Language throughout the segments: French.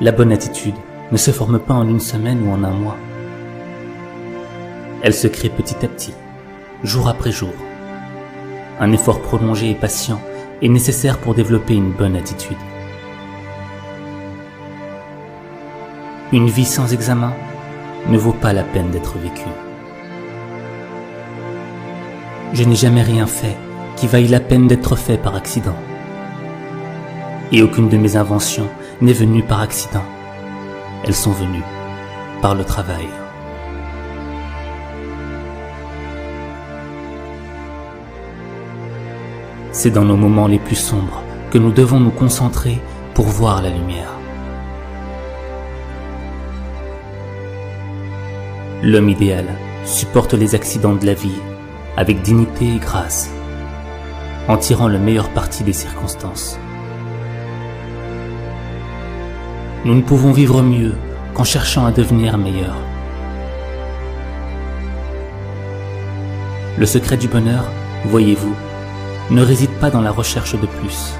La bonne attitude ne se forme pas en une semaine ou en un mois. Elle se crée petit à petit, jour après jour. Un effort prolongé et patient est nécessaire pour développer une bonne attitude. Une vie sans examen ne vaut pas la peine d'être vécue. Je n'ai jamais rien fait qui vaille la peine d'être fait par accident. Et aucune de mes inventions n'est venue par accident. Elles sont venues par le travail. C'est dans nos moments les plus sombres que nous devons nous concentrer pour voir la lumière. L'homme idéal supporte les accidents de la vie avec dignité et grâce, en tirant le meilleur parti des circonstances. Nous ne pouvons vivre mieux qu'en cherchant à devenir meilleurs. Le secret du bonheur, voyez-vous, ne réside pas dans la recherche de plus,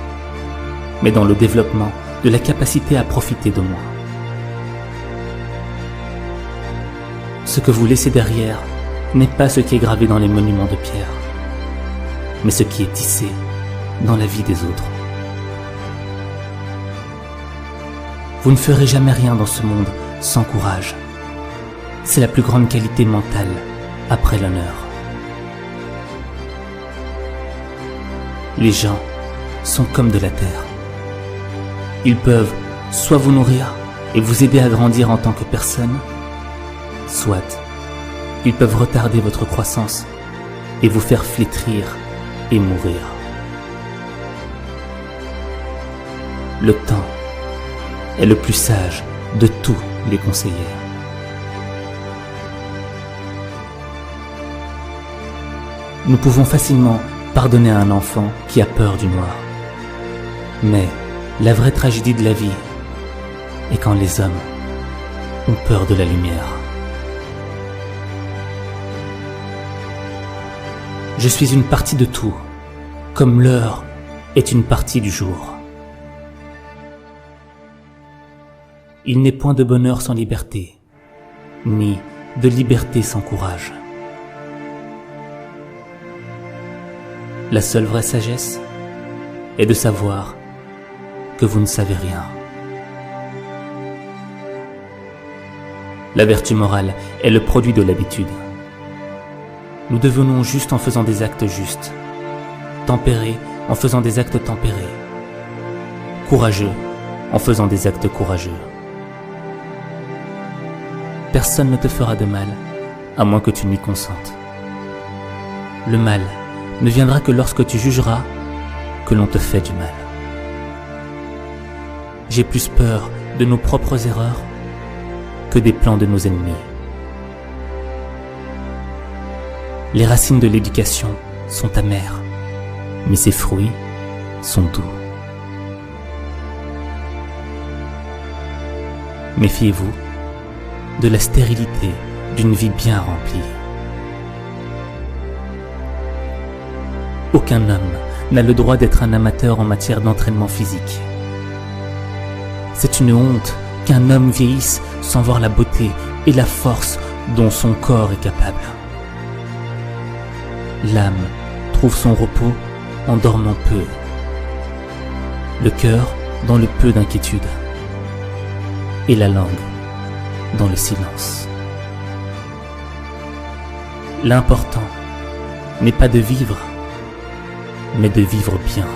mais dans le développement de la capacité à profiter de moins. Ce que vous laissez derrière n'est pas ce qui est gravé dans les monuments de pierre, mais ce qui est tissé dans la vie des autres. Vous ne ferez jamais rien dans ce monde sans courage. C'est la plus grande qualité mentale après l'honneur. Les gens sont comme de la terre. Ils peuvent soit vous nourrir et vous aider à grandir en tant que personne, soit ils peuvent retarder votre croissance et vous faire flétrir et mourir. Le temps est le plus sage de tous les conseillers. Nous pouvons facilement pardonner à un enfant qui a peur du noir. Mais la vraie tragédie de la vie est quand les hommes ont peur de la lumière. Je suis une partie de tout, comme l'heure est une partie du jour. Il n'est point de bonheur sans liberté, ni de liberté sans courage. La seule vraie sagesse est de savoir que vous ne savez rien. La vertu morale est le produit de l'habitude. Nous devenons justes en faisant des actes justes, tempérés en faisant des actes tempérés, courageux en faisant des actes courageux. Personne ne te fera de mal, à moins que tu n'y consentes. Le mal ne viendra que lorsque tu jugeras que l'on te fait du mal. J'ai plus peur de nos propres erreurs que des plans de nos ennemis. Les racines de l'éducation sont amères, mais ses fruits sont doux. Méfiez-vous de la stérilité d'une vie bien remplie. Aucun homme n'a le droit d'être un amateur en matière d'entraînement physique. C'est une honte qu'un homme vieillisse sans voir la beauté et la force dont son corps est capable. L'âme trouve son repos en dormant peu, le cœur dans le peu d'inquiétude, et la langue dans le silence. L'important n'est pas de vivre, mais de vivre bien.